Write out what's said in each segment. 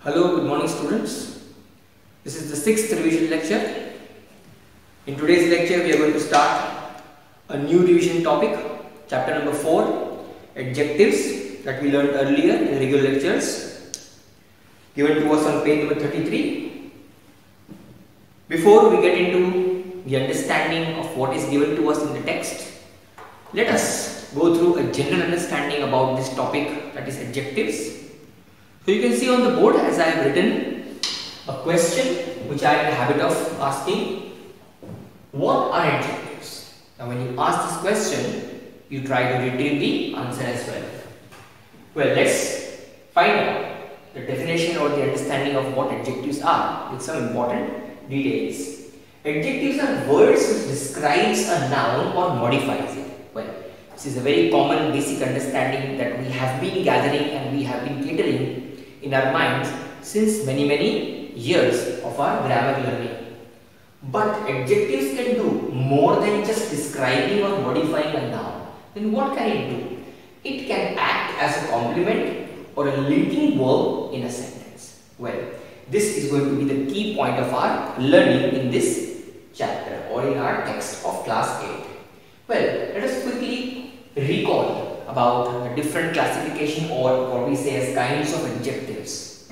Hello, good morning students. This is the 6th revision lecture. In today's lecture we are going to start a new revision topic, chapter number 4, adjectives, that we learned earlier in regular lectures, given to us on page number 33. Before we get into the understanding of what is given to us in the text, let us go through a general understanding about this topic, that is adjectives. So you can see on the board, as I have written a question which I am in the habit of asking: what are adjectives? Now when you ask this question, you try to retrieve the answer as well. Well, let's find out the definition or the understanding of what adjectives are with some important details. Adjectives are words which describes a noun or modifies it. Well, this is a very common basic understanding that we have been gathering and we have been catering in our minds since many years of our grammar learning. But adjectives can do more than just describing or modifying a noun. Then what can it do? It can act as a complement or a linking verb in a sentence. Well, this is going to be the key point of our learning in this chapter or in our text of class 8. Well, let us quickly recall about the different classification or what we say as kinds of adjectives.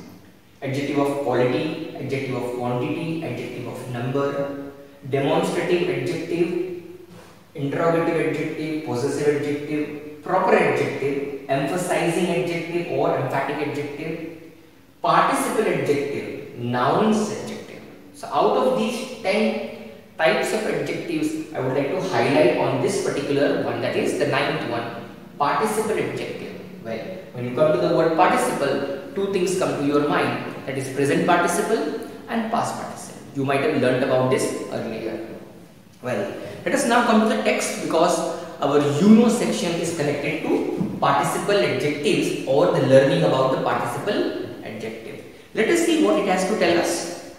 Adjective of quality, adjective of quantity, adjective of number, demonstrative adjective, interrogative adjective, possessive adjective, proper adjective, emphasizing adjective or emphatic adjective, participle adjective, nouns adjective. So out of these 10 types of adjectives, I would like to highlight on this particular one, that is the 9th one, participle adjective. Well, when you come to the word participle, two things come to your mind, that is present participle and past participle. You might have learnt about this earlier. Well, let us now come to the text, because our you know section is connected to participle adjectives or the learning about the participle adjective. Let us see what it has to tell us.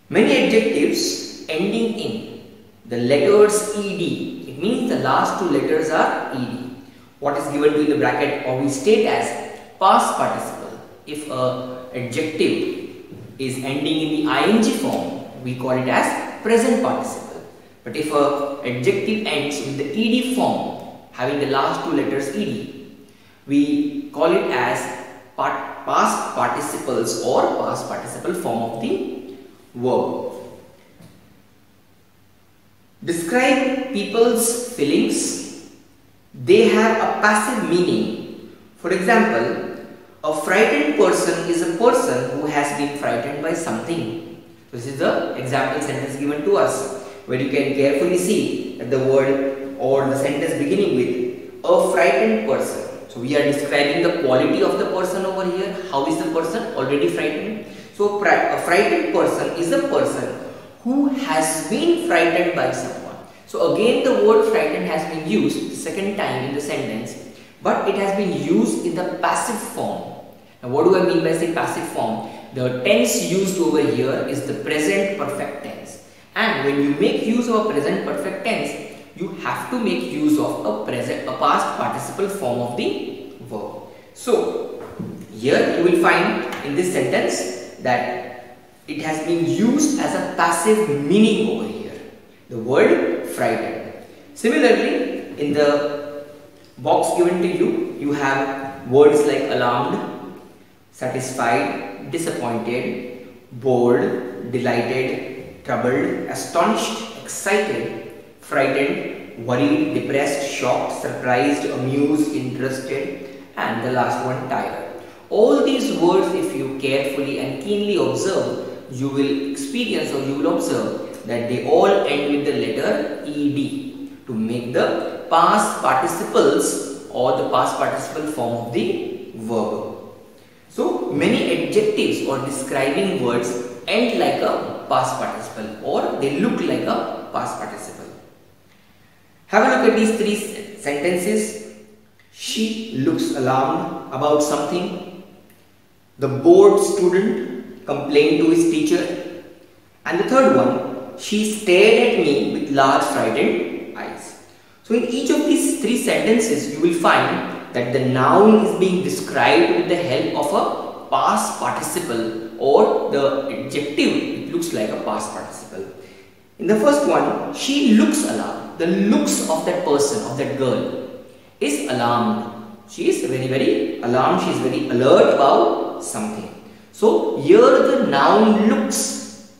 Many adjectives ending in the letters ed, it means the last two letters are ed. What is given to in the bracket, or we state as past participle. If a adjective is ending in the ing form, we call it as present participle. But if a adjective ends with the ed form, having the last two letters ed, we call it as past participles or past participle form of the verb. Describe people's feelings. They have a passive meaning. For example, a frightened person is a person who has been frightened by something. This is the example sentence given to us, where you can carefully see that the word or the sentence beginning with a frightened person. So we are describing the quality of the person over here. How is the person? Already frightened. So a frightened person is a person who has been frightened by someone. So again the word frightened has been used the second time in the sentence, but it has been used in the passive form. Now what do I mean by say passive form? The tense used over here is the present perfect tense, and when you make use of a present perfect tense, you have to make use of a past participle form of the verb. So here you will find in this sentence that it has been used as a passive meaning over here, the word frightened. Similarly, in the box given to you, you have words like alarmed, satisfied, disappointed, bored, delighted, troubled, astonished, excited, frightened, worried, depressed, shocked, surprised, amused, interested, and the last one, tired. All these words, if you carefully and keenly observe, you will experience or you will observe that they all end with the letter ed to make the past participles or the past participle form of the verb. So many adjectives or describing words end like a past participle or they look like a past participle. Have a look at these three sentences. She looks alarmed about something. The bored student complained to his teacher. And the third one, she stared at me with large frightened eyes. So in each of these three sentences, you will find that the noun is being described with the help of a past participle, or the adjective, it looks like a past participle. In the first one, she looks alarmed. The looks of that person, of that girl, is alarmed. She is very alarmed. She is very alert about something. So here the noun looks.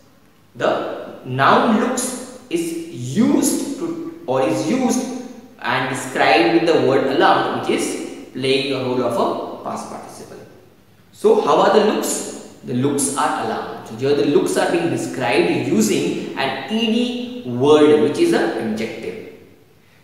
The noun looks is used to, or is used and described with the word alarmed, which is playing a role of a past participle. So how are the looks? The looks are alarmed. So here the looks are being described using an ed word, which is an adjective.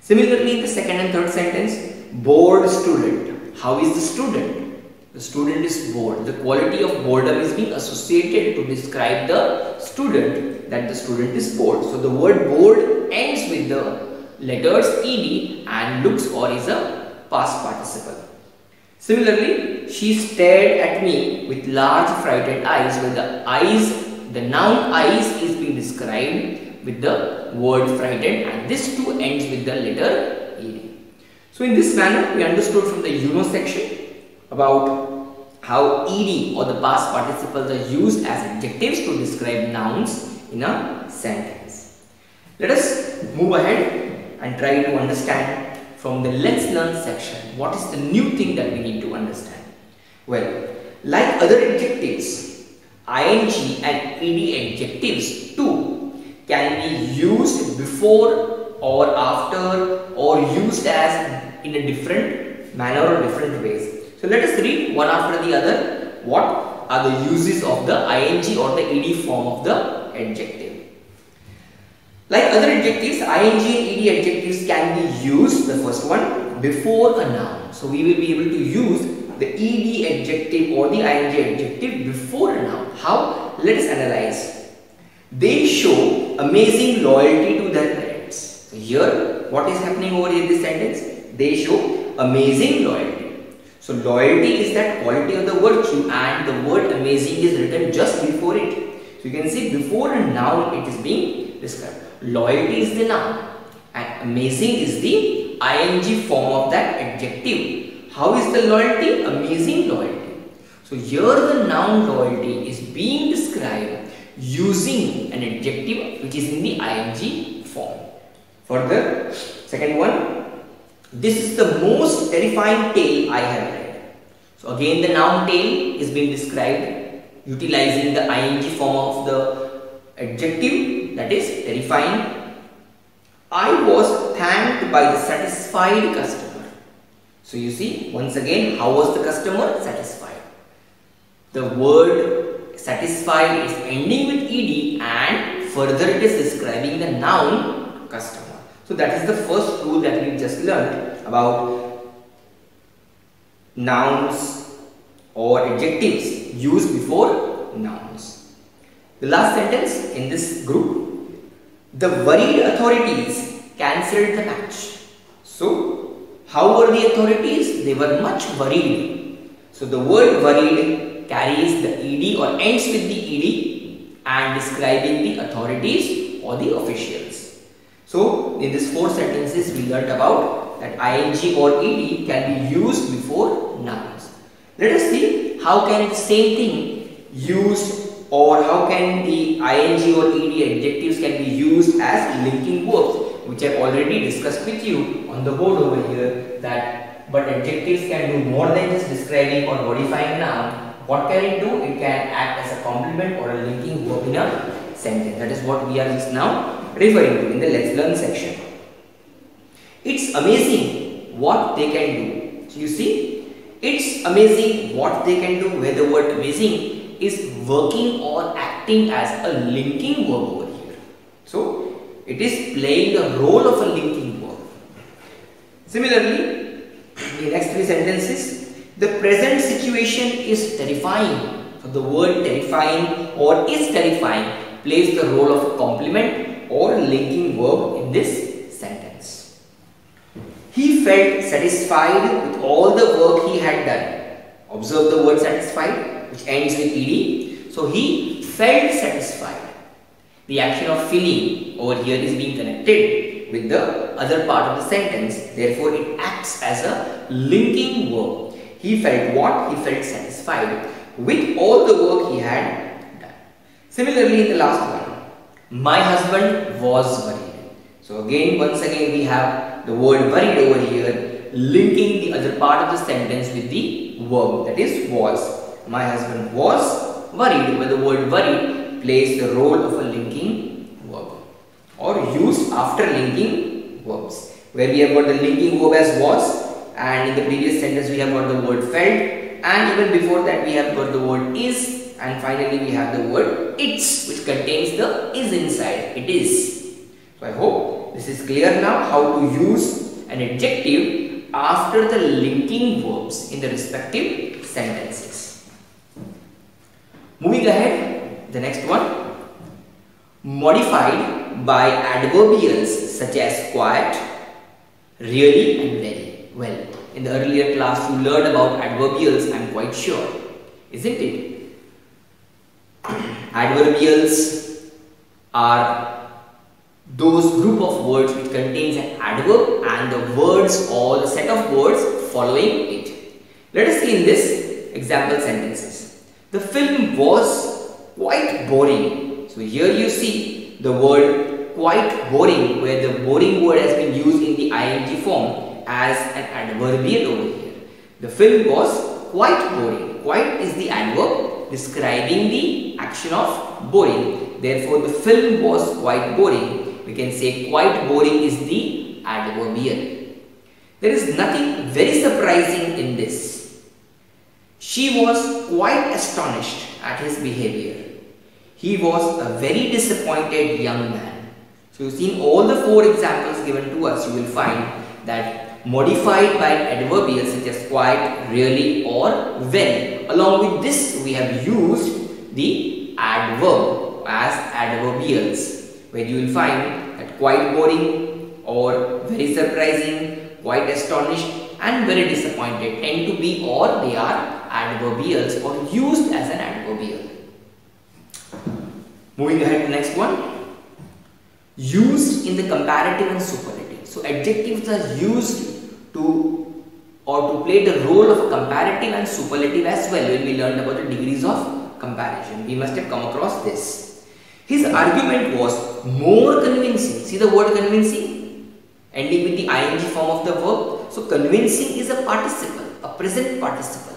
Similarly, in the second and third sentence, bored student. How is the student? The student is bored. The quality of boredom is being associated to describe the student, that the student is bored. So the word bored ends with the letters ed and looks or is a past participle. Similarly, she stared at me with large frightened eyes, where the eyes, the noun eyes is being described with the word frightened, and this too ends with the letter ed. So in this manner, we understood from the section about how ed or the past participles are used as adjectives to describe nouns in a sentence. Let us move ahead and try to understand from the let's learn section what is the new thing that we need to understand. Well, like other adjectives, ing and ed adjectives too can be used before or after, or used as in a different manner or different ways. So let us read one after the other what are the uses of the ing or the ed form of the adjective. Like other adjectives, ing and ed adjectives can be used, the first one, before a noun. So we will be able to use the ed adjective or the ing adjective before a noun. How? Let us analyze. They show amazing loyalty to their parents. So here, what is happening over here in this sentence? They show amazing loyalty. So loyalty is that quality of the virtue, and the word amazing is written just before it. So you can see before a noun it is being described. Loyalty is the noun and amazing is the ing form of that adjective. How is the loyalty? Amazing loyalty. So here the noun loyalty is being described using an adjective which is in the ing form. Further, second one, this is the most terrifying tale I have read. So again the noun tale is being described utilizing the ing form of the adjective, that is terrifying. I was thanked by the satisfied customer. So you see, once again, how was the customer? Satisfied. The word satisfied is ending with ed and further it is describing the noun customer. So that is the first rule that we just learned about nouns or adjectives used before nouns. The last sentence in this group, the worried authorities cancelled the match. So how were the authorities? They were much worried. So the word worried carries the ed or ends with the ed and describing the authorities or the officials. So in these four sentences we learned about that ing or ed can be used before nouns. Let us see how can the same thing used, or how can the ing or ed adjectives can be used as linking verbs, which I have already discussed with you on the board over here, that but adjectives can do more than just describing or modifying a noun. What can it do? It can act as a complement or a linking verb in a sentence. That is what we are just now referring to in the let's learn section. It's amazing what they can do. So you see, it's amazing what they can do, where the word amazing is working or acting as a linking verb over here. So it is playing the role of a linking verb. Similarly, the next three sentences, the present situation is terrifying. So the word terrifying or is terrifying plays the role of a complement or linking verb in this sentence. He felt satisfied with all the work he had done. Observe the word satisfied, which ends with ed. So he felt satisfied. The action of feeling over here is being connected with the other part of the sentence. Therefore, it acts as a linking verb. He felt what? He felt satisfied with all the work he had done. Similarly, in the last one, my husband was worried. So once again we have the word worried over here, linking the other part of the sentence with the verb, that is was. My husband was worried, where the word worried plays the role of a linking verb or used after linking verbs. Where we have got the linking verb as was, and in the previous sentence we have got the word felt, and even before that we have got the word is, and finally we have the word its, which contains the is inside, it is. So I hope this is clear now how to use an adjective after the linking verbs in the respective sentences. Moving ahead, the next one, modified by adverbials such as quite, really and very. Well, in the earlier class you learned about adverbials, I am quite sure, isn't it? Adverbials are those group of words which contains an adverb and the words or the set of words following it. Let us see in this example sentences. The film was quite boring. So here you see the word quite boring, where the boring word has been used in the ing form as an adverbial over here. The film was quite boring. Quite is the adverb describing the action of boring. Therefore, the film was quite boring. We can say quite boring is the adverbial. There is nothing very surprising in this. She was quite astonished at his behavior. He was a very disappointed young man. So you see in all the four examples given to us, you will find that modified by adverbials such as quite, really or well. Along with this, we have used the adverb as adverbials, where you will find that quite boring or very surprising, quite astonished and very disappointed tend to be, or they are adverbials or used as an adverbial. Moving ahead to the next one. Used in the comparative and superlative. So adjectives are used to play the role of comparative and superlative as well. When we learned about the degrees of comparison, we must have come across this. His argument was more convincing. See the word convincing ending with the ing form of the verb. So convincing is a participle, a present participle.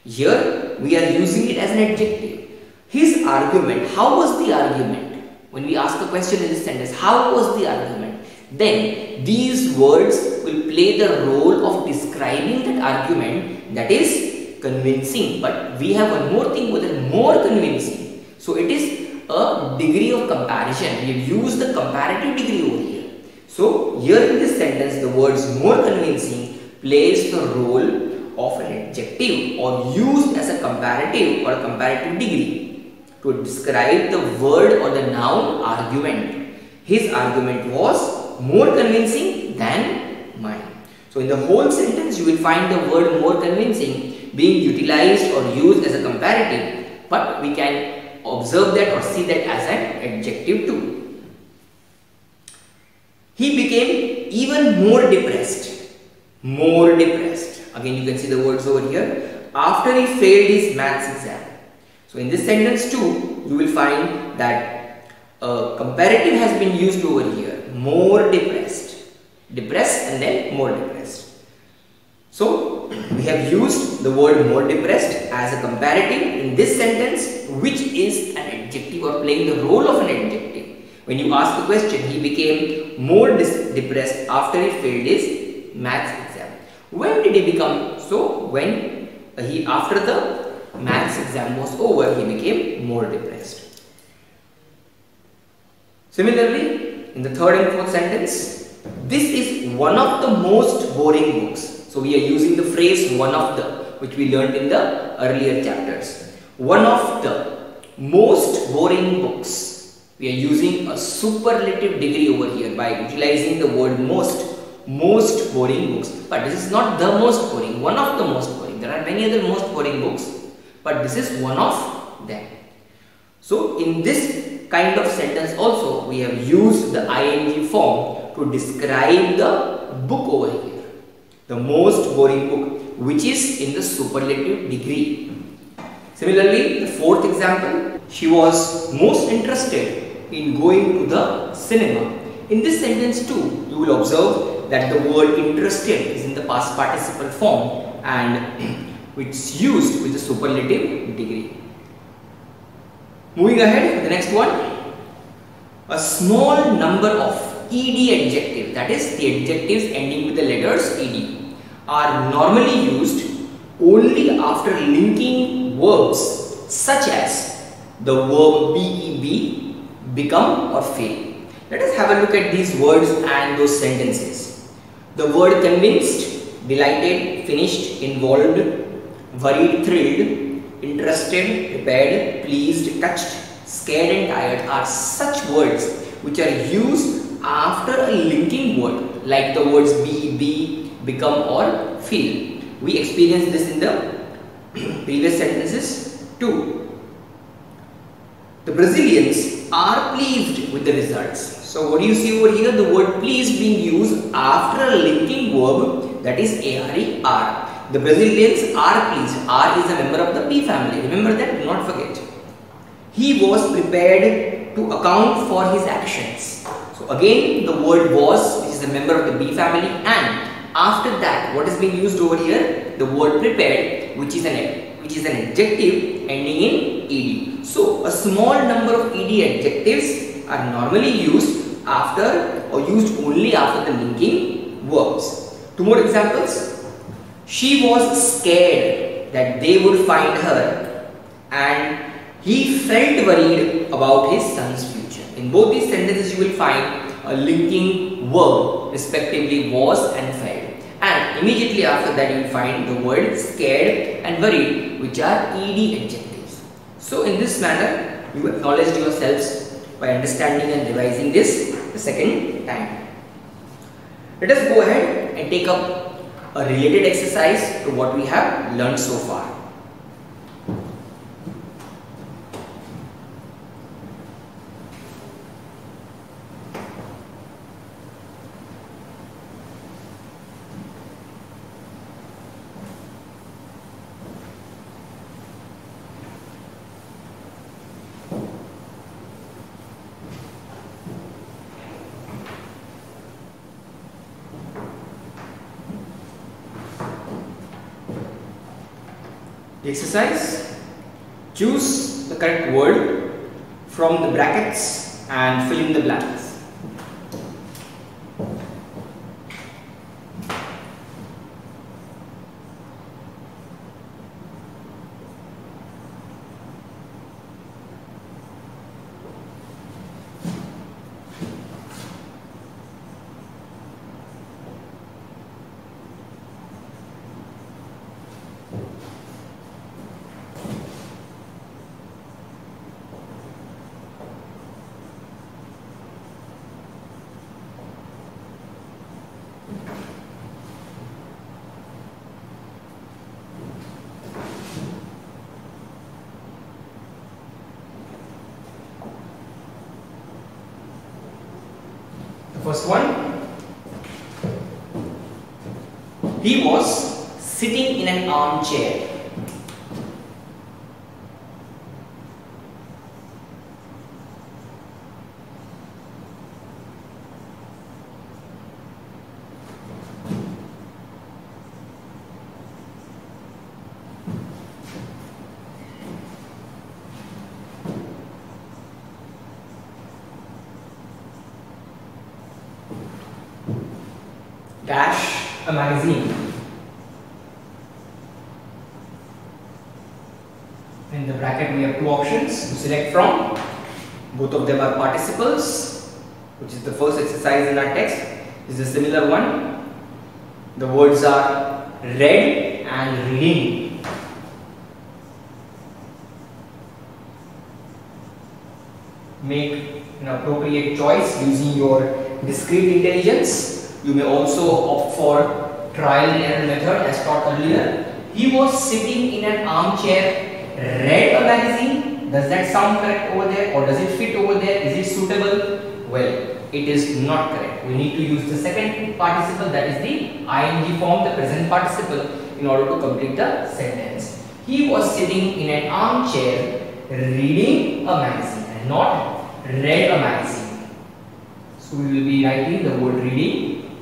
Here we are using it as an adjective. His argument, how was the argument? When we ask a question in this sentence, how was the argument? Then these words will play the role of describing that argument, that is convincing. But we have one more thing, more convincing. So it is a degree of comparison. We have used the comparative degree over here. So here in this sentence, the words more convincing plays the role of an adjective or used as a comparative or a comparative degree to describe the word or the noun argument. His argument was more convincing than mine. So in the whole sentence you will find the word more convincing being utilized or used as a comparative, but we can observe that or see that as an adjective too. He became even more depressed. More depressed. Again you can see the words over here. After he failed his maths exam. So in this sentence too, you will find that a comparative has been used over here. More depressed. Depressed and then more depressed. So we have used the word more depressed as a comparative in this sentence, which is an adjective or playing the role of an adjective. When you ask the question, he became more depressed after he failed his maths exam. When did he become so? When after the maths exam was over, he became more depressed. Similarly, in the third and fourth sentence, this is one of the most boring books. So we are using the phrase one of the, which we learned in the earlier chapters. One of the most boring books. We are using a superlative degree over here by utilizing the word most boring books. But this is not the most boring, one of the most boring. There are many other most boring books, but this is one of them. So in this kind of sentence also, we have used the ing form to describe the book over here. The most boring book, which is in the superlative degree. Similarly, the fourth example, she was most interested in going to the cinema. In this sentence too, you will observe that the word interested is in the past participle form and it's used with the superlative degree. Moving ahead to the next one, a small number of ed adjectives, that is the adjectives ending with the letters ed, are normally used only after linking verbs such as the verb be, become or fail. Let us have a look at these words and those sentences. The word convinced, delighted, finished, involved, worried, thrilled, interested, prepared, pleased, touched, scared and tired are such words which are used after a linking word like the words be, become or feel. We experienced this in the previous sentences too. The Brazilians are pleased with the results. So what do you see over here? The word pleased being used after a linking verb, that is are. The Brazilians are pleased. Are is a member of the B family. Remember that, do not forget. He was prepared to account for his actions. So again the word was, which is a member of the B family, and after that what is being used over here? The word prepared, which is an adjective ending in ed. So a small number of ed adjectives are normally used after or used only after the linking verbs. Two more examples. She was scared that they would find her and he felt worried about his son's future. In both these sentences you will find a linking verb, respectively was and felt, and immediately after that you will find the word scared and worried, which are ed adjectives. So in this manner you acknowledged yourselves by understanding and revising this the second time. Let us go ahead and take up a related exercise to what we have learned so far. The exercise: choose the correct word from the brackets and fill in the blanks. First one, he was sitting in an armchair. Dash a magazine. In the bracket we have two options to select from. Both of them are participles, which is the first exercise in our text. This is a similar one. The words are read and reading. Make an appropriate choice using your discrete intelligence. You may also opt for trial and error method as taught earlier. He was sitting in an armchair, read a magazine. Does that sound correct over there, or does it fit over there? Is it suitable? Well, it is not correct. We need to use the second participle, that is the ing form, the present participle, in order to complete the sentence. He was sitting in an armchair reading a magazine and not read a magazine. So we will be writing the word reading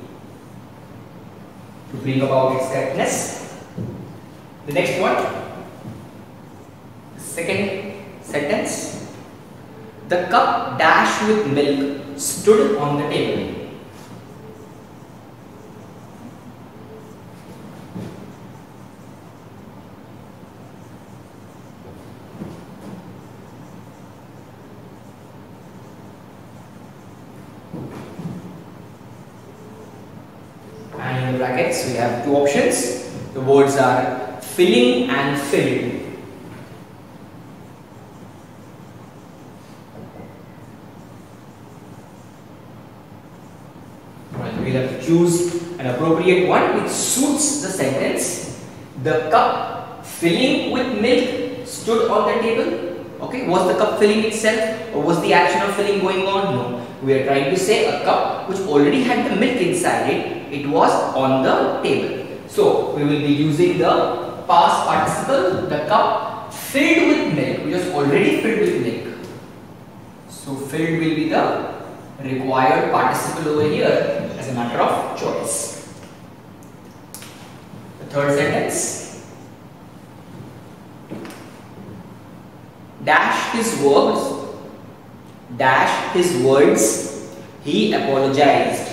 to bring about its correctness. The next one, the second sentence. The cup dashed with milk stood on the table. And in the brackets we have two options. The words are filling and filled. We have to choose an appropriate one which suits the sentence. The cup filling with milk stood on the table. Okay, was the cup filling itself or was the action of filling going on? No. We are trying to say a cup which already had the milk inside it. It was on the table. So we will be using the past participle. The cup filled with milk, which was already filled with milk. So filled will be the required participle over here as a matter of choice. The third sentence. Dash his words, he apologized.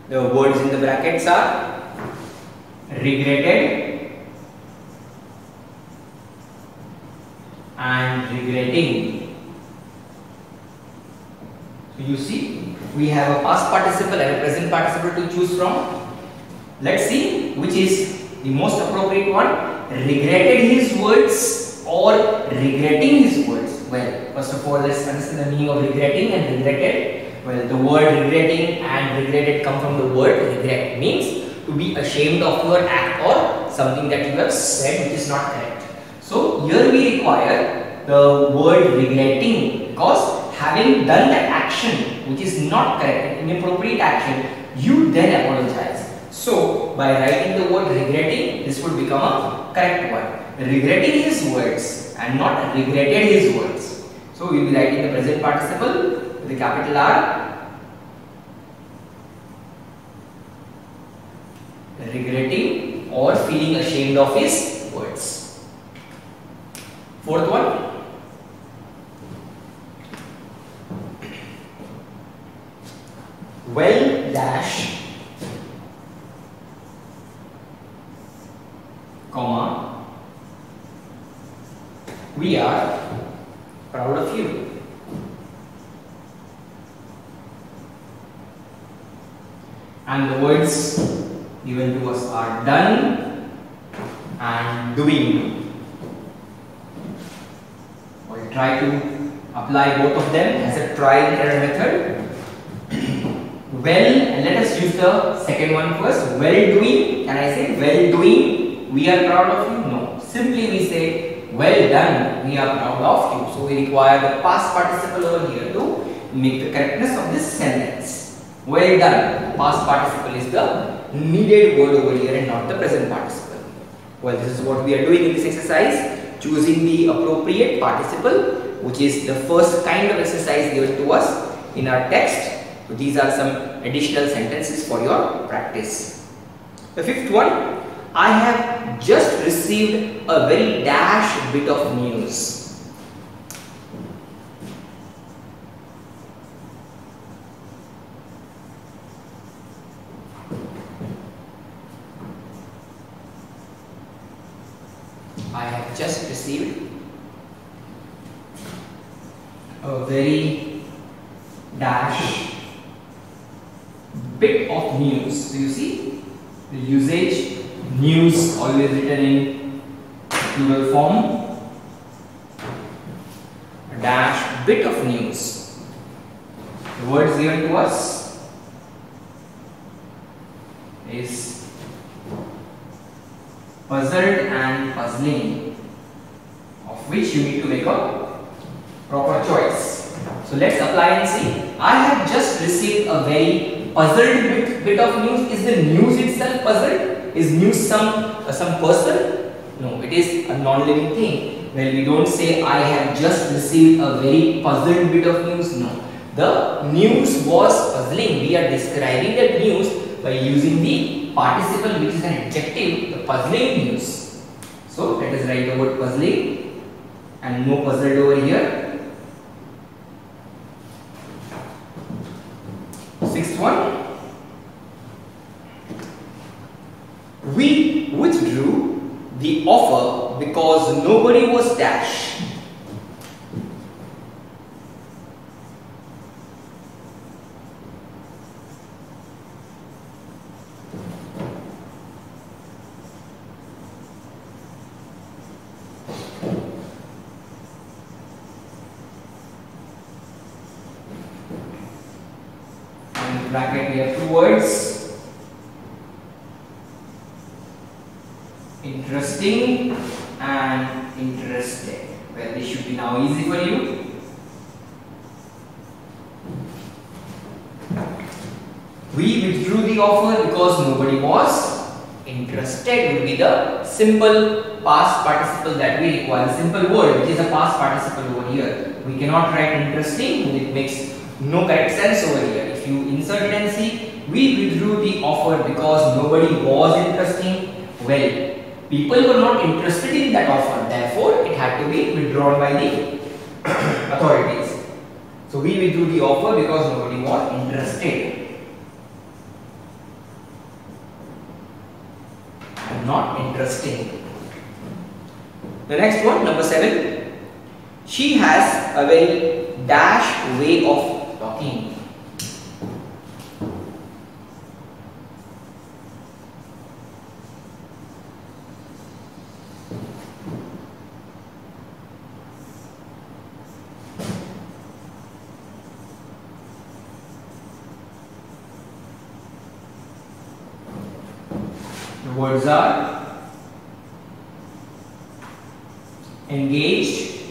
The words in the brackets are regretted and regretting. So you see, we have a past participle and a present participle to choose from. Let's see which is the most appropriate one. Regretted his words or regretting his words. Well, first of all, let's understand the meaning of regretting and regretted. Well, the word regretting and regretted come from the word regret, means to be ashamed of your act or something that you have said which is not correct. So here we require the word regretting, because having done that action which is not correct, an inappropriate action, you then apologize. So by writing the word regretting, this would become a correct one. Regretting his words and not regretted his words. So we will be writing the present participle with the capital R. Regretting or feeling ashamed of his words. Fourth one. Well dash, comma, we are proud of you. And the words given to us are done and doing. We'll try to apply both of them as a trial and error method. Well, and let us use the second one first. Well doing. Can I say well doing? We are proud of you? No. Simply we say well done. We are proud of you. So we require the past participle over here to make the correctness of this sentence. Well done. Past participle is the needed word over here and not the present participle. Well, this is what we are doing in this exercise, choosing the appropriate participle, which is the first kind of exercise given to us in our text. So these are some additional sentences for your practice. The fifth one, I have just received a very dash bit of news. I have just received a very dash bit of news. So you see the usage, news always written in plural form, a dash bit of news. The words given to us, is puzzled and puzzling, of which you need to make a proper choice. So let's apply and see. I have just received a very puzzled bit of news. Is the news itself puzzled? Is news some person? No, it is a non-living thing. Well, we don't say I have just received a very puzzled bit of news. No, the news was puzzling. We are describing the news by using the participle, which is an adjective, the puzzling news. So let us write the word puzzling and no puzzled over here. Sixth one, we withdrew the offer because nobody was dash. In bracket we have two words, interesting and interested. Well, this should be now easy for you. We withdrew the offer because nobody was interested would be the simple past participle that we require. Simple word which is a past participle over here. We cannot write interesting, it makes no correct sense over here. If you insert it and see, we withdrew the offer because nobody was interested. Well, people were not interested in that offer, therefore it had to be withdrawn by the authorities. So we withdrew the offer because nobody was interested. Not interesting. The next one, number 7. She has a very dash way of talking. The words are engaged,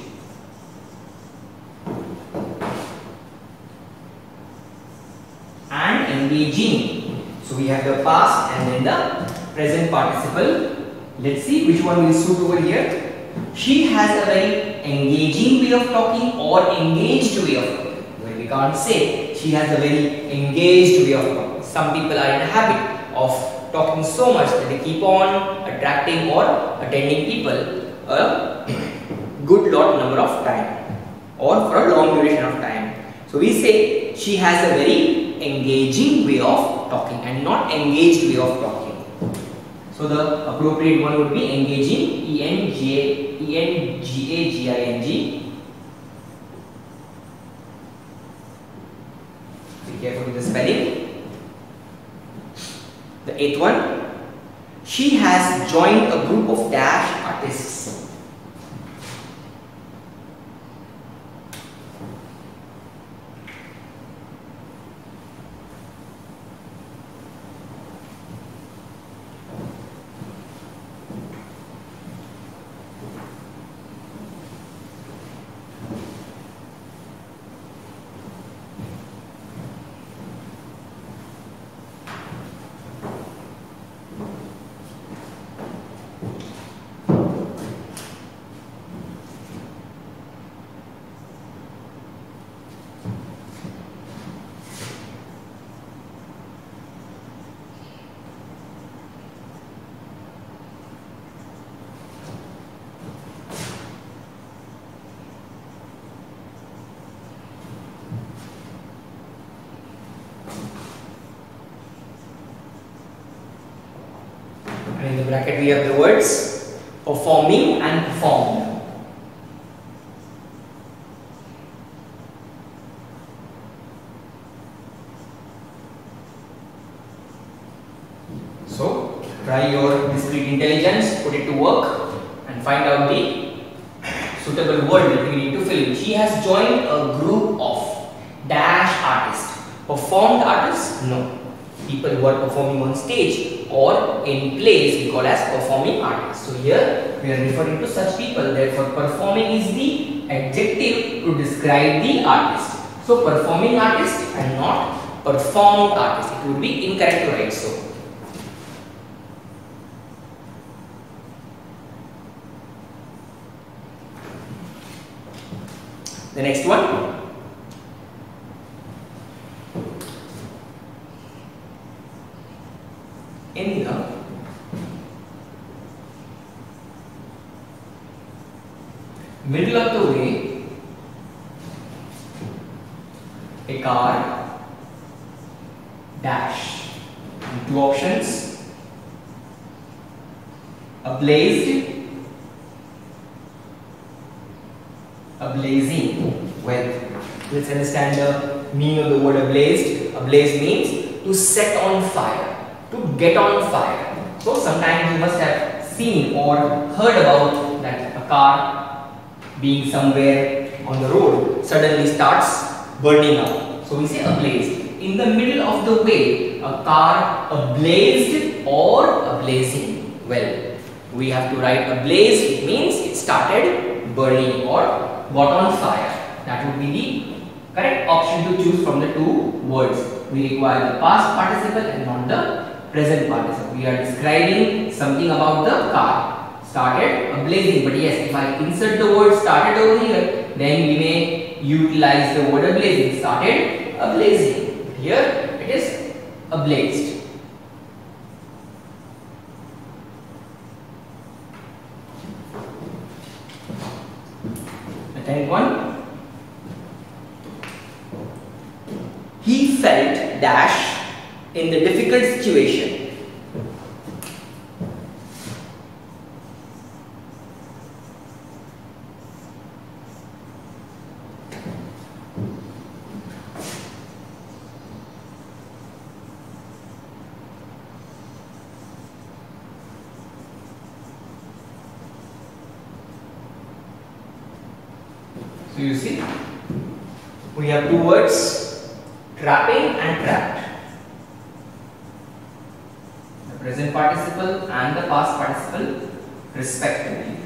and engaging. So we have the past and then the present participle. Let's see which one will suit over here. She has a very engaging way of talking or engaged way of talking. Well, we can't say she has a very engaged way of talking. Some people are in a habit of talking so much that they keep on attracting or attending people a good lot number of time or for a long duration of time. So we say she has a very engaging way of talking and not engaged way of talking. So the appropriate one would be engaging, E-N-G-A-G-I-N-G. Be careful with the spelling. The 8th one, she has joined a group of dash artists. And in the bracket we have the words performing and performed. So try your discrete intelligence, put it to work and find out the suitable word that we need to fill in. She has joined a group of dash artists. Performed artists? No. people who are performing on stage or in plays we call as performing artists. So here we are referring to such people. Therefore, performing is the adjective to describe the artist. So performing artist and not performed artist. It would be incorrect to write so. The next one. In the middle of the way, a car dash. Two options: ablazed, ablazing. Well, let's understand the meaning of the word ablazed. Ablaze means to set on fire, to get on fire. So sometimes you must have seen or heard about that a car being somewhere on the road suddenly starts burning up. So we say ablazed. In the middle of the way, a car ablazed or ablazing. Well, we have to write ablaze. It means it started burning or got on fire. That would be the correct option to choose from the two words. We require the past participle and not the present participle. We are describing something about the car. Started ablazing. But yes, if I insert the word started over here, then we may utilize the word ablazing. Started ablazing. Here it is ablazed. The 10th one. He felt dash in the difficult situation. So you see, we have two words, trapping and trapped. The present participle and the past participle respectively.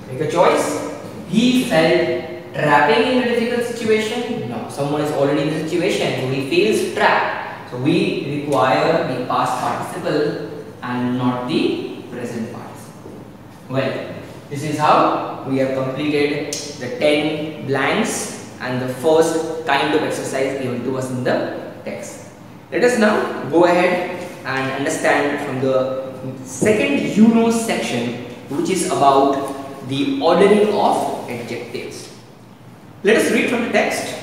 Make a choice. He felt trapping in a difficult situation. No, someone is already in the situation, so he feels trapped. So we require the past participle and not the present participle. Well, this is how we have completed the 10 blanks and the first kind of exercise given to us in the text. Let us now go ahead and understand from the second you know section, which is about the ordering of adjectives. Let us read from the text.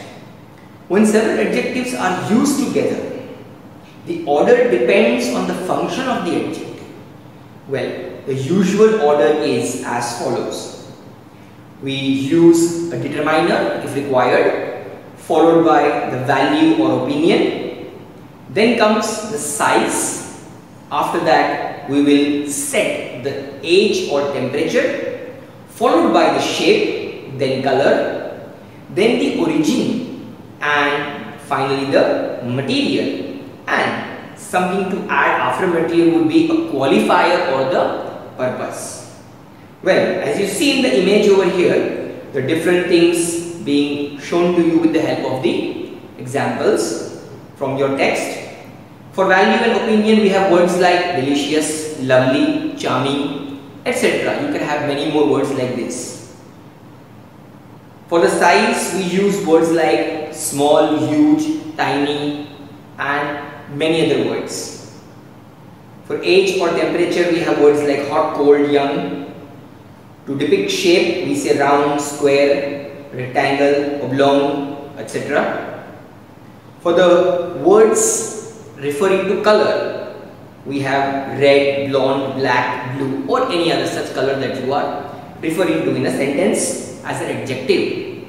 When several adjectives are used together, the order depends on the function of the adjective. Well, the usual order is as follows. We use a determiner if required, followed by the value or opinion. Then comes the size. After that, we will set the age or temperature, followed by the shape, then color, then the origin, and finally the material. And something to add after material would be a qualifier or the purpose. Well, as you see in the image over here, the different things being shown to you with the help of the examples from your text. For value and opinion, we have words like delicious, lovely, charming, etc. You can have many more words like this. For the size, we use words like small, huge, tiny, and many other words. For age or temperature, we have words like hot, cold, young. To depict shape, we say round, square, rectangle, oblong, etc. For the words referring to color, we have red, blonde, black, blue, or any other such color that you are referring to in a sentence as an adjective.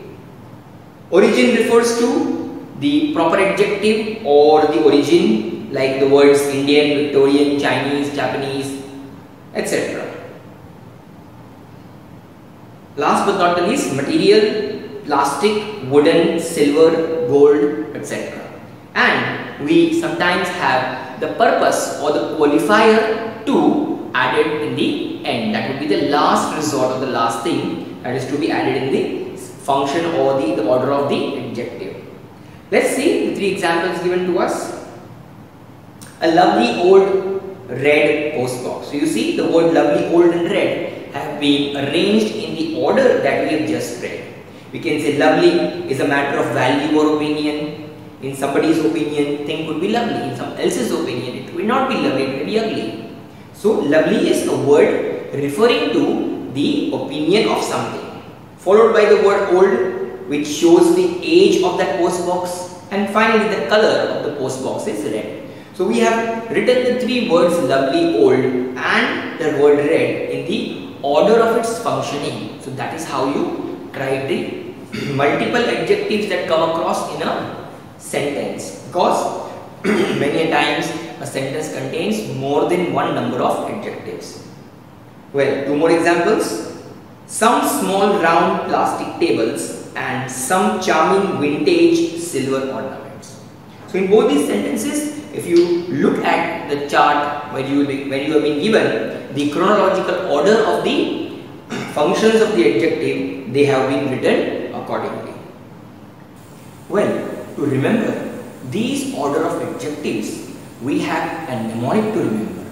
Origin refers to the proper adjective or the origin, like the words Indian, Victorian, Chinese, Japanese, etc. Last but not the least, material, plastic, wooden, silver, gold, etc. And we sometimes have the purpose or the qualifier to added in the end. That would be the last resort or the last thing that is to be added in the function or the order of the adjective. Let's see the three examples given to us. A lovely old red post box. So you see the word lovely, old and red have been arranged in the order that we have just read. We can say lovely is a matter of value or opinion. In somebody's opinion, thing could be lovely. In someone else's opinion, it will not be lovely, it may be ugly. So lovely is a word referring to the opinion of something, followed by the word old, which shows the age of that post box, and finally the color of the post box is red. So we have written the three words lovely, old and the word red in the order of its functioning. So that is how you try the multiple adjectives that come across in a sentence, because many times a sentence contains more than one number of adjectives. Well, two more examples. Some small round plastic tables and some charming vintage silver ornaments. So in both these sentences, if you look at the chart where you have been given the chronological order of the functions of the adjective, they have been written accordingly. Well, to remember these order of adjectives, we have a mnemonic to remember.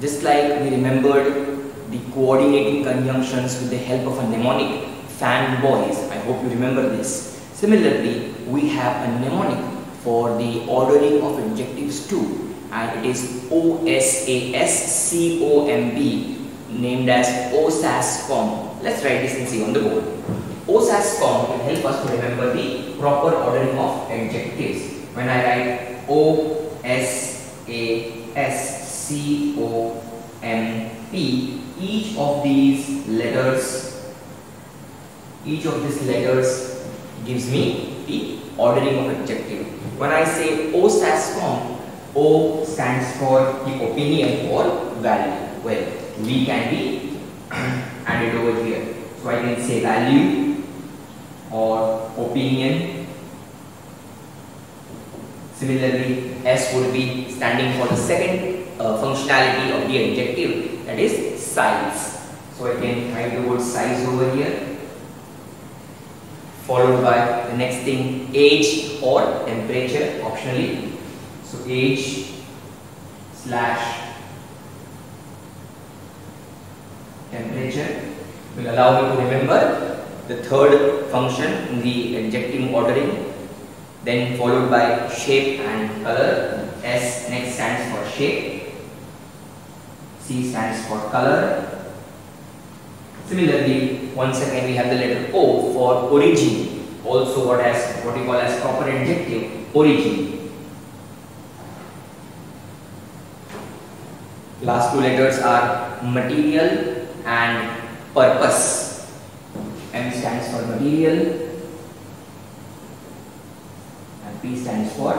Just like we remembered the coordinating conjunctions with the help of a mnemonic, fanboys. I hope you remember this. Similarly, we have a mnemonic for the ordering of adjectives too, and it is OSASCOMB, named as OSASCOM. Let's write this and see on the board. OSASCOM will help us to remember the proper ordering of adjectives. When I write OSASCOMP, each of these letters gives me the ordering of adjective. When I say OSASCOM, O stands for the opinion or value. Well, V can be added over here. So I can say value or opinion. Similarly, S would be standing for the second functionality of the adjective, that is size. So I can write the word size over here, followed by the next thing, age or temperature optionally. So age / temperature will allow me to remember the third function in the adjective ordering. Then followed by shape and color. S next stands for shape, C stands for color. Similarly, once again we have the letter O for origin, also what we call as proper adjective, origin. Last two letters are material and purpose. M stands for material and P stands for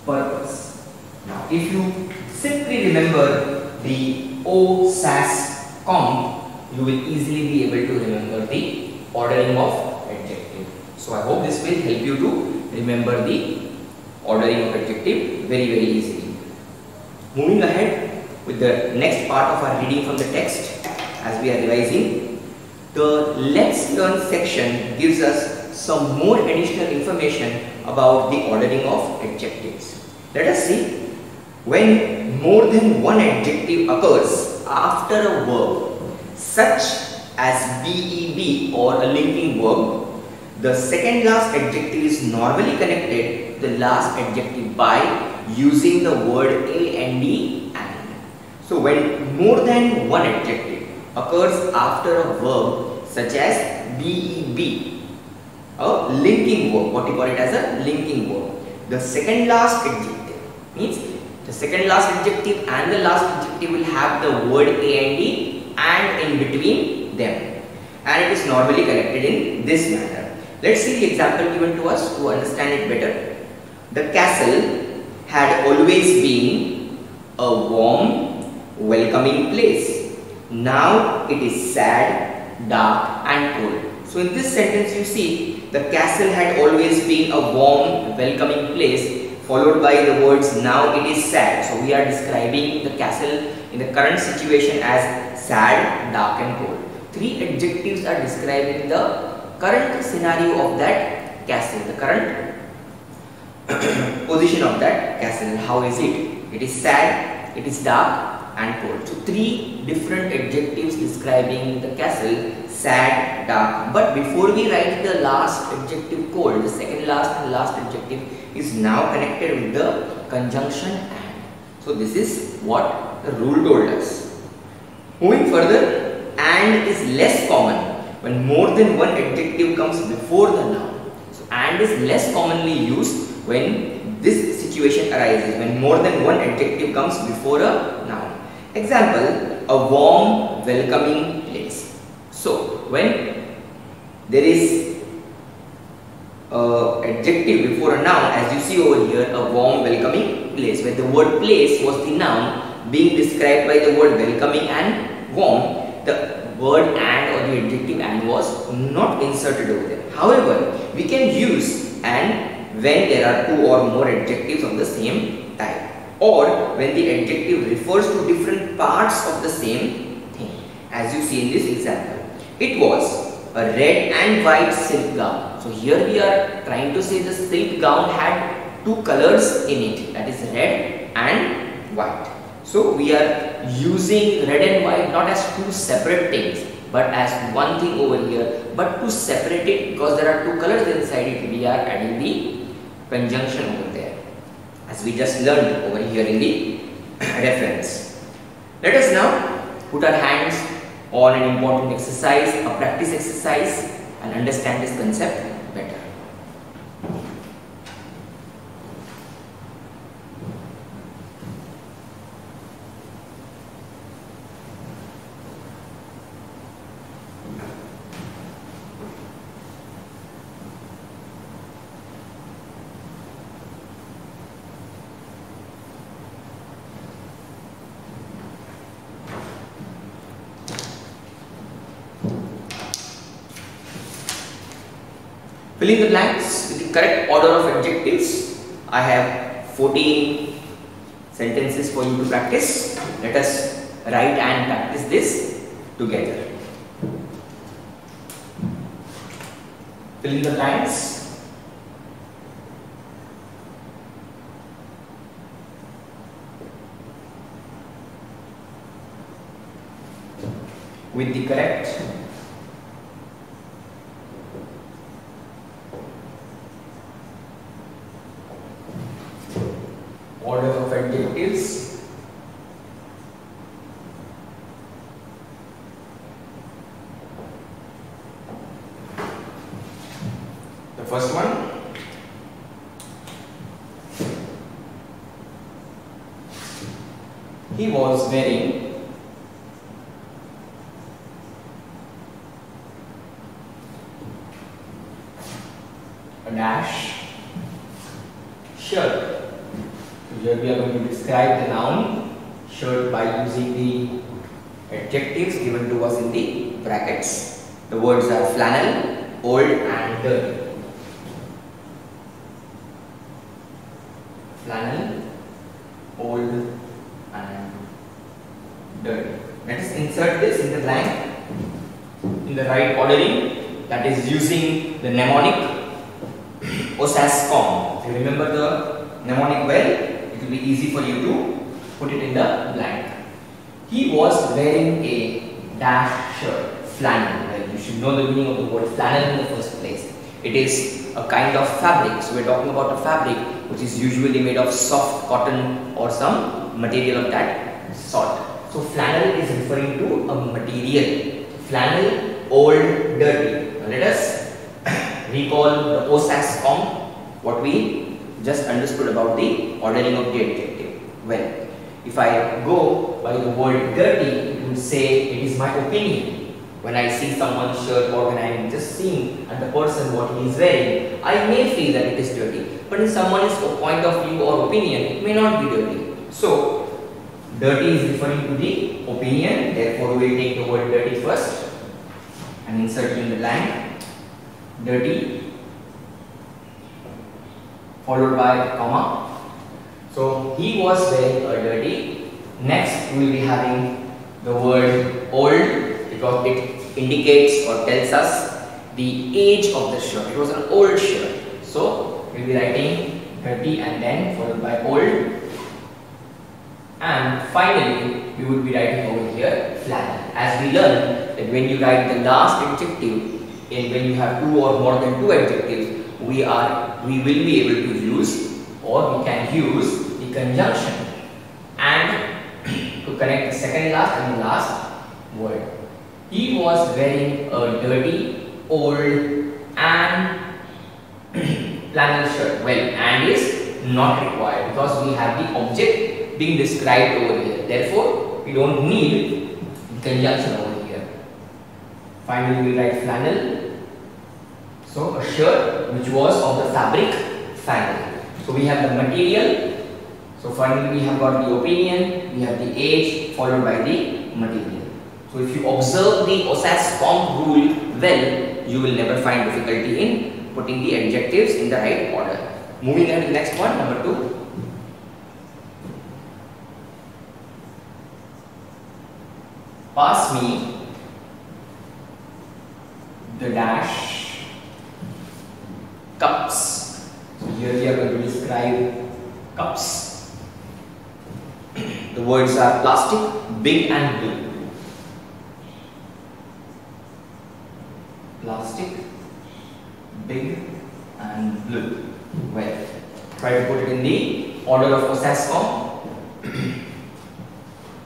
purpose. Now, if you simply remember the OSASCOM, you will easily be able to remember the ordering of adjective. So I hope this will help you to remember the ordering of adjective very easily. Moving ahead with the next part of our reading from the text, as we are revising, the Let's Learn section gives us some more additional information about the ordering of adjectives. Let us see. When more than one adjective occurs after a verb, such as BEB or a linking verb, the second last adjective is normally connected to the last adjective by using the word AND and. So when more than one adjective occurs after a verb such as BEB, a linking verb, what we call it as a linking verb, the second last adjective means the second last adjective and the last adjective will have the word and in between them, and it is normally connected in this manner. Let's see the example given to us to understand it better. The castle had always been a warm, welcoming place. Now it is sad, dark and cold. So in this sentence you see the castle had always been a warm, welcoming place followed by the words now it is sad. So we are describing the castle in the current situation as sad, dark and cold. 3 adjectives are describing the current scenario of that castle, the current position of that castle. How is it? It is sad, it is dark and cold. So 3 different adjectives describing the castle, sad, dark. But before we write the last adjective cold, the second last and last adjective is now connected with the conjunction and. So this is what the rule told us. Moving further, and is less common when more than one adjective comes before the noun. So and is less commonly used when this situation arises, when more than one adjective comes before a noun. Example, a warm, welcoming place. So when there is a adjective before a noun, as you see over here, a warm, welcoming place, where the word place was the noun being described by the word welcoming and warm, the word and or the adjective and was not inserted over there. However, we can use and when there are 2 or more adjectives of the same type, or when the adjective refers to different parts of the same thing. As you see in this example, it was a red and white silk gown. So here we are trying to say the silk gown had 2 colors in it, that is red and white. So we are using red and white not as 2 separate things, but as one thing over here. But to separate it, because there are 2 colors inside it, we are adding the conjunction over there, as we just learned over here in the reference. Let us now put our hands on an important exercise, a practice exercise, and understand this concept better. Fill in the blanks with the correct order of adjectives. I have 14 sentences for you to practice. Let us write and practice this together. Fill in the blanks. With the correct order of adjectives. The first one, he was wearing a dash shirt. Here we are going to describe the noun shirt by using the adjectives given to us in the brackets. The words are flannel, old and dirty. Flannel, old and dirty. Let us insert this in the blank in the right ordering, that is using the mnemonic OSASCOM. If you remember the mnemonic well, it will be easy for you to put it in the blank. He was wearing a dash shirt, flannel. Well, you should know the meaning of the word flannel in the first place. It is a kind of fabric. So we are talking about a fabric which is usually made of soft cotton or some material of that sort. So flannel is referring to a material. Flannel, old, dirty. Now let us recall the OSASCOM, what we just understood about the ordering of the adjective. Well, if I go by the word dirty, it would say it is my opinion. When I see someone's shirt or when I am just seeing at the person what he is wearing, I may feel that it is dirty. But in someone's point of view or opinion, it may not be dirty. So, dirty is referring to the opinion. Therefore, we will take the word dirty first and insert in the blank. Dirty, followed by a comma. So he was wearing a dirty. Next we will be having the word old because it indicates or tells us the age of the shirt. It was an old shirt. So we will be writing dirty and then followed by old. And finally we would be writing over here flannel. As we learned that when you write the last adjective and when you have two or more than two adjectives, we will be able to use or we can use the conjunction and to connect the second last and the last word. He was wearing a dirty, old and flannel shirt. Well, and is not required because we have the object being described over here. Therefore, we don't need the conjunction over here. Finally, we write flannel. So, a shirt which was of the fabric flannel. So, we have the material. So, finally, we have got the opinion, we have the age followed by the material. So, if you observe the Osas-Comp rule well, you will never find difficulty in putting the adjectives in the right order. Moving on to the next one, number 2. Pass me the dash cups. So here we are going to describe cups. The words are plastic, big and blue. Plastic, big and blue. Well, try to put it in the order of Osas-Comp.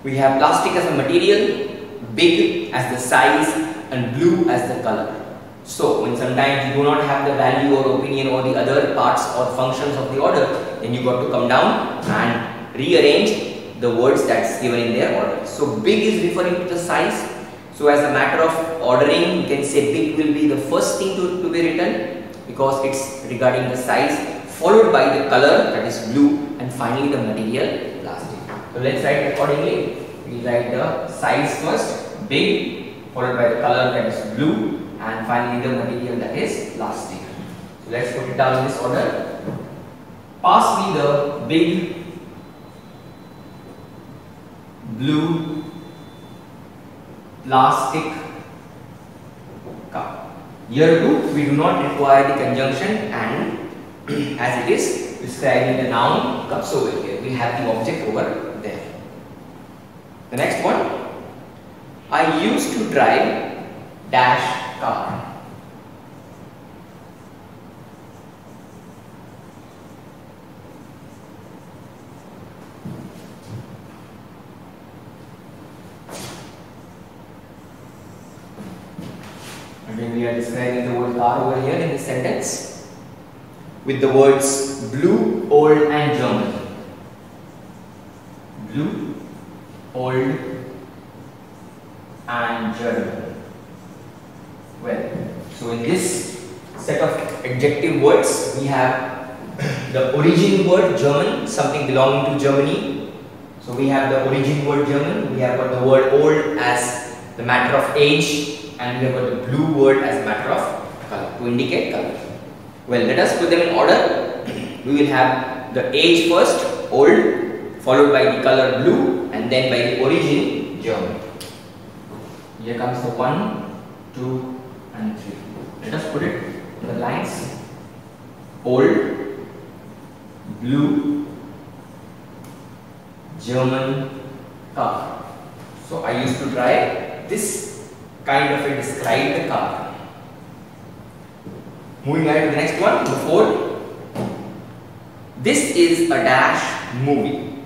We have plastic as a material, big as the size and blue as the color. So, when sometimes you do not have the value or opinion or the other parts or functions of the order, then you got to come down and rearrange the words that's given in their order. So, big is referring to the size. So, as a matter of ordering, you can say big will be the first thing to be written because it's regarding the size, followed by the color, that is blue, and finally the material, plastic. So, let's write accordingly. We write the size first, big, followed by the color, that is blue, and finally the material, that is plastic. So let's put it down in this order. Pass me the big blue plastic cup. Here too we do not require the conjunction and as it is describing the noun cups over here. We have the object over there. The next one. I used to drive dash car. Again, we are describing the word car over here in this sentence with the words blue, old and German. Blue, old and German. Well, so in this set of adjective words, we have the origin word German, something belonging to Germany. So we have the origin word German, we have got the word old as the matter of age, and we have got the blue word as a matter of color to indicate color. Well, let us put them in order. We will have the age first, old, followed by the color blue, and then by the origin German. Here comes the 1, 2 and 3. Let us put it in the lines. Old, blue, German car. So I used to drive this kind of a describe the car. Moving on to the next one, the 4. This is a dash movie.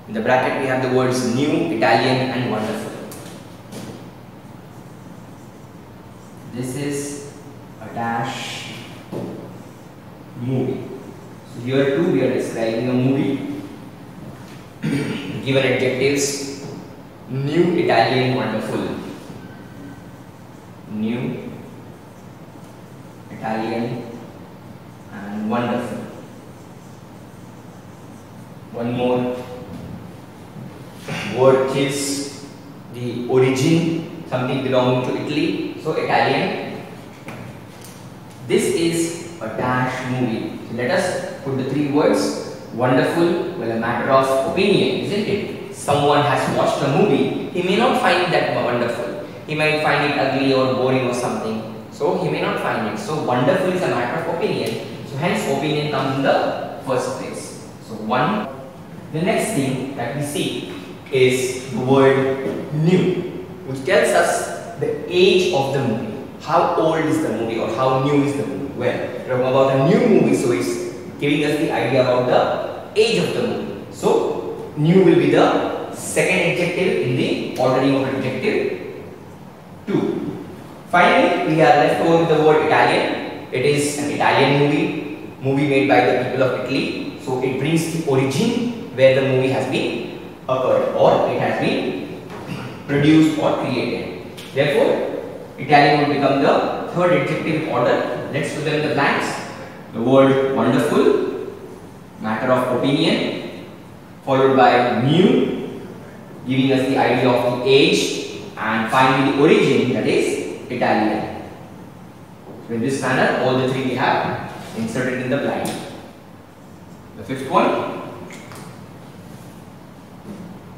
In the bracket we have the words new, Italian and wonderful. This is a dash movie. So here too we are describing a movie. Given adjectives: new, Italian, wonderful. New, Italian and wonderful. One more word is the origin, something belonging to Italy. So Italian. This is a dash movie. So let us put the 3 words. Wonderful, well, a matter of opinion, isn't it? Someone has watched a movie, he may not find that wonderful. He might find it ugly or boring or something. So he may not find it. So wonderful is a matter of opinion. So hence opinion comes in the first place. So one. The next thing that we see is the word new, which tells us the age of the movie. How old is the movie or how new is the movie? Well, we're talking about a new movie, so it's giving us the idea about the age of the movie. So new will be the second adjective in the ordering of adjective 2. Finally, we are left over with the word Italian. It is an Italian movie made by the people of Italy. So it brings the origin where the movie has been occurred or it has been produced or created. Therefore, Italian will become the third adjective in order. Let's fill in the blanks. The word wonderful, matter of opinion, followed by new, giving us the idea of the age, and finally the origin, that is Italian. So in this manner, all the three we have inserted in the blank. The fifth one.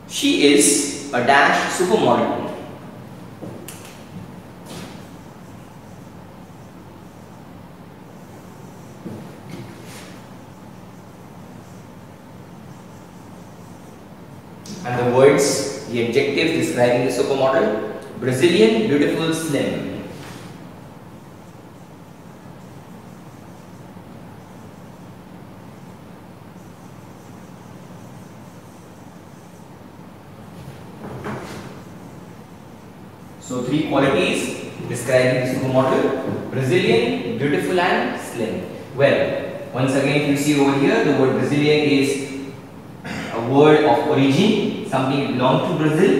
She is a dash supermodel. And the words, the adjectives describing the supermodel: Brazilian, beautiful, slim. So three qualities describing the supermodel: Brazilian, beautiful and slim. Well, once again, if you see over here, the word Brazilian is a word of origin, something belongs to Brazil,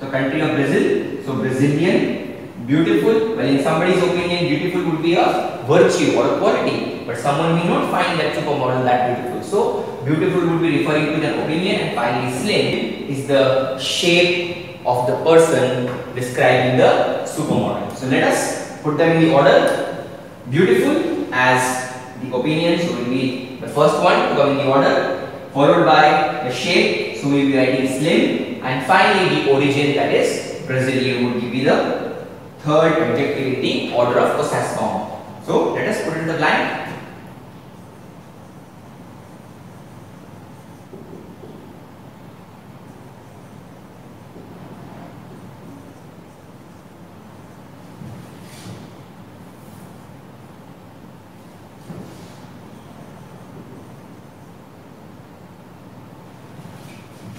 so country of Brazil. So Brazilian, beautiful, well, in somebody's opinion, beautiful would be a virtue or a quality, but someone may not find that supermodel that beautiful. So beautiful would be referring to their opinion, and finally slim is the shape of the person describing the supermodel. So let us put them in the order. Beautiful as the opinion, so will be the first one to come in the order, followed by the shape, so we will be writing slim, and finally the origin, that is Brazilian, would be the third adjective in the order of possess form. So let us put it in the blank.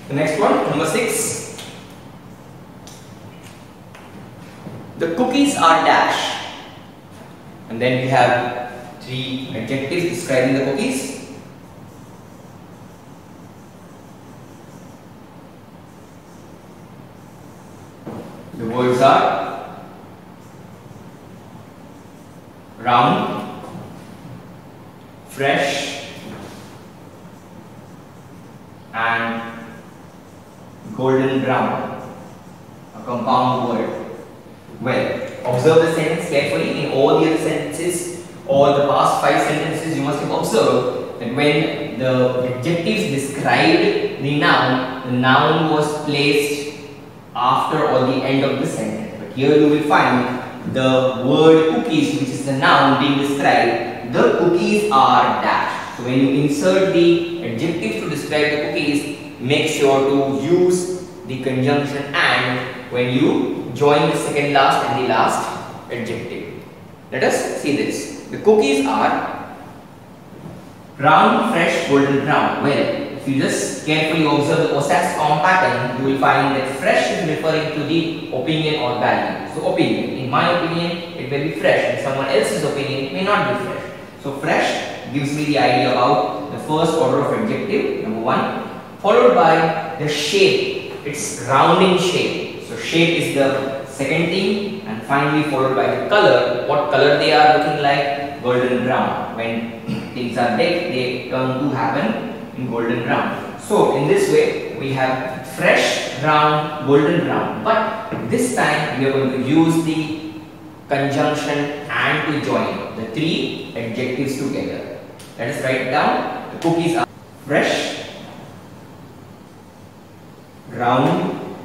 The next one, number 6. The cookies are dash. And then we have three adjectives describing the cookies. The words are round, fresh, and golden brown, a compound word. Well, observe the sentence carefully. In all the other sentences, all the past 5 sentences, you must have observed that when the adjectives described the noun was placed after or the end of the sentence. But here you will find the word cookies, which is the noun being described. The cookies are dash. So when you insert the adjectives to describe the cookies, make sure to use the conjunction and when you join the second last and the last adjective. Let us see this. The cookies are round, fresh, golden brown. Well, if you just carefully observe the possess form pattern, you will find that fresh is referring to the opinion or value. So opinion, in my opinion, it may be fresh. In someone else's opinion, it may not be fresh. So fresh gives me the idea about the first order of adjective, number 1. Followed by the shape, it's rounding shape. So shape is the second thing, and finally followed by the color. What color they are looking like? Golden brown. When things are baked, they turn to happen in golden brown. So in this way, we have fresh, round, golden brown. But this time we are going to use the conjunction and to join the three adjectives together. Let us write it down. The cookies are fresh, ground,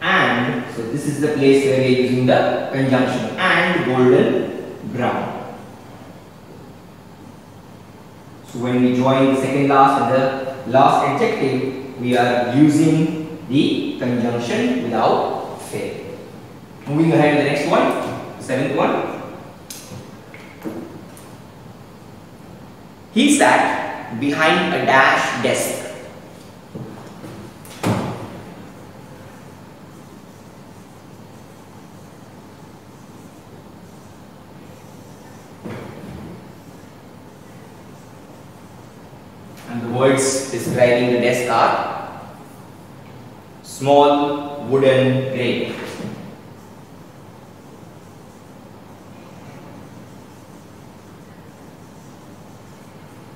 and so this is the place where we are using the conjunction, and golden brown. So when we join the second last and the last adjective, we are using the conjunction without fail. Moving ahead to the next one, seventh one. He sat behind a dash desk. And the words describing the desk are small wooden grate.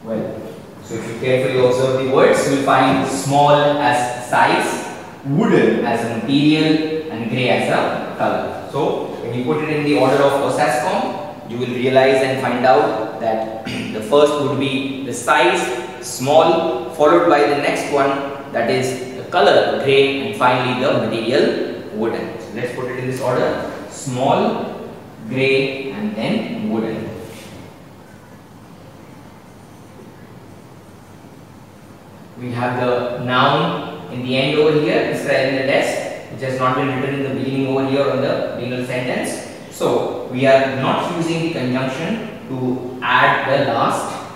Well, so if you carefully observe the words, you will find small as size, wooden as a material, and grey as a color. So when you put it in the order of Osascom, you will realize and find out that the first would be the size, small, followed by the next one, that is the color, grey, and finally the material, wooden. So let's put it in this order: small, grey, and then wooden. We have the noun in the end over here describing the desk, which has not been written in the beginning over here on the legal sentence. So we are not using the conjunction to add the last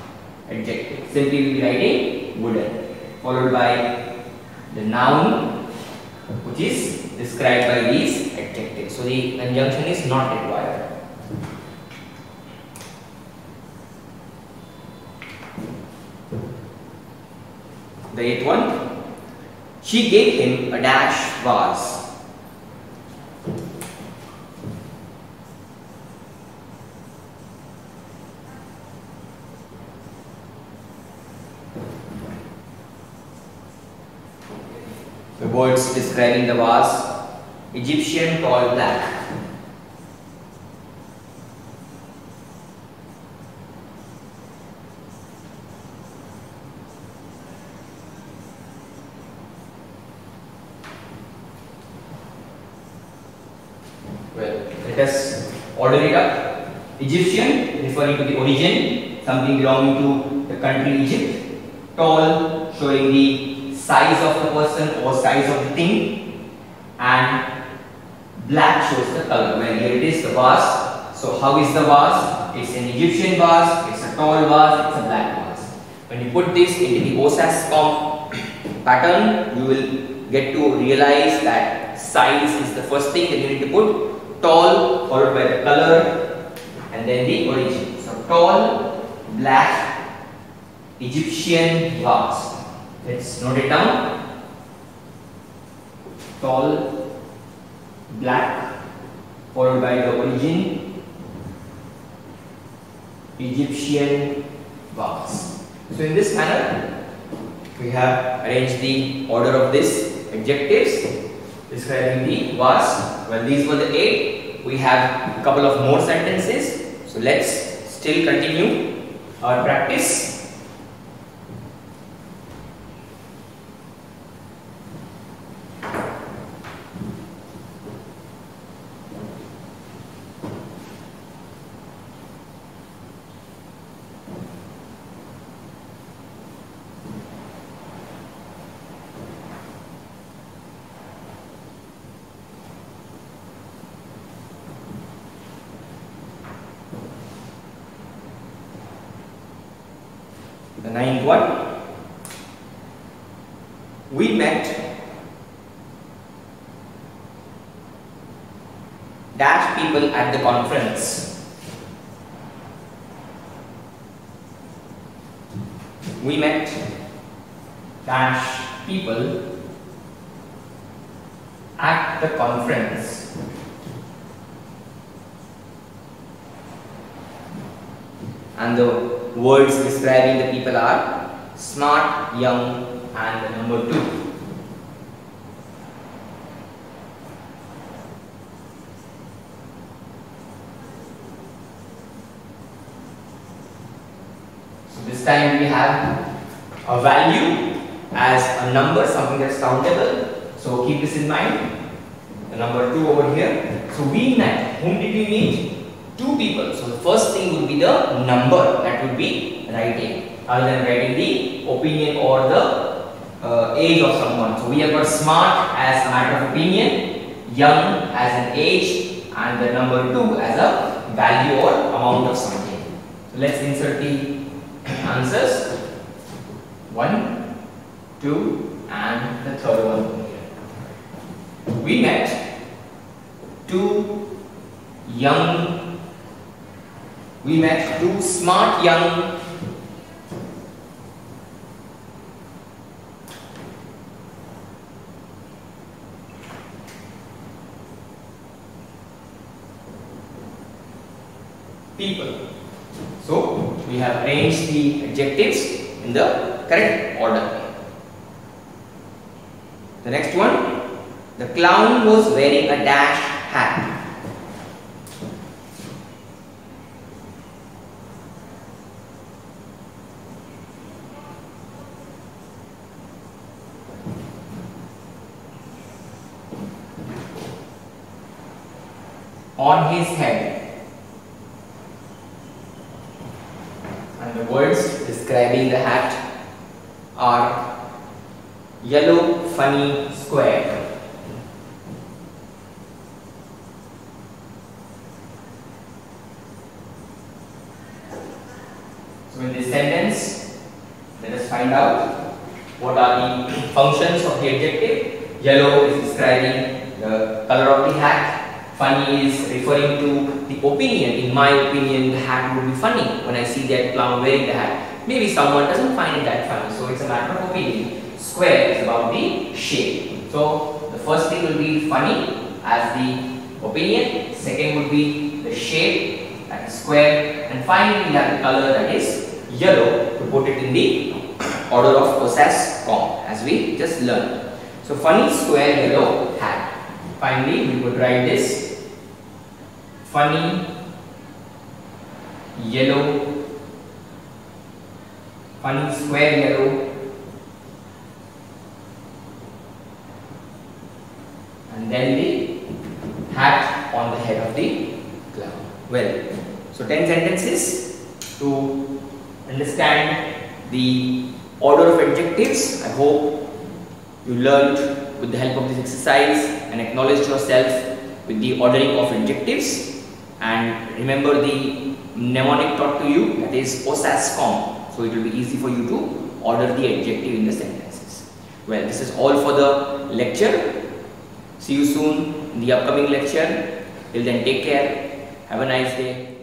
adjective. Simply we will be writing wooden, followed by the noun, which is described by these adjectives. So the conjunction is not required. The eighth one. She gave him a dash vase. The words describing the vase: Egyptian, tall, black. Well, let us order it up. Egyptian, referring to the origin, something belonging to the country Egypt. Tall, showing the size of the person or size of the thing, and black shows the color. Well, here it is, the vase. So how is the vase? It's an Egyptian vase, it's a tall vase, it's a black vase. When you put this into the Osascom pattern, you will get to realize that size is the first thing that you need to put. Tall, followed by the color, and then the origin. So tall, black, Egyptian vase. Let's note it down. Tall, black, followed by the origin, Egyptian vase. So in this manner, we have arranged the order of this adjectives describing the vase. Well, these were the 8. We have a couple of more sentences. So let's still continue our practice. The ninth one. We met dash people at the conference. We met dash people at the conference. And the words describing the people are smart, young, and the number 2. this time we have a value as a number, something that's countable. So keep this in mind. The number 2 over here. So we met. Whom did we meet? 2 people. So the first thing would be the number that would be writing, other than writing the opinion or the age of someone. So we have got smart as a matter of opinion, young as an age, and the number 2 as a value or amount of something. So let's insert the answers. 1, 2, and the third one. We met 2 young, we met 2 smart young people. So we have arranged the adjectives in the correct order. The next one, the clown was wearing a dash hat. On his head. And the words describing the hat are yellow, funny, square. So in this sentence, let us find out what are the functions of the adjective. Yellow is describing the color of the hat. Funny is referring to the opinion. In my opinion, the hat would be funny when I see that clown wearing the hat. Maybe someone doesn't find it that funny, so it's a matter of opinion. Square is about the shape. So the first thing will be funny as the opinion. Second would be the shape, that is square. And finally we have the color, that is yellow, to put it in the order of possess form as we just learned. So funny, square, yellow, hat. Finally we would write this funny, yellow, funny, square, yellow, and then the hat on the head of the clown. Well, so 10 sentences to understand the order of adjectives. I hope you learned with the help of this exercise and acknowledged yourself with the ordering of adjectives. And remember the mnemonic taught to you, that is possess form. So it will be easy for you to order the adjective in the sentences. Well, this is all for the lecture. See you soon in the upcoming lecture. Till then, take care. Have a nice day.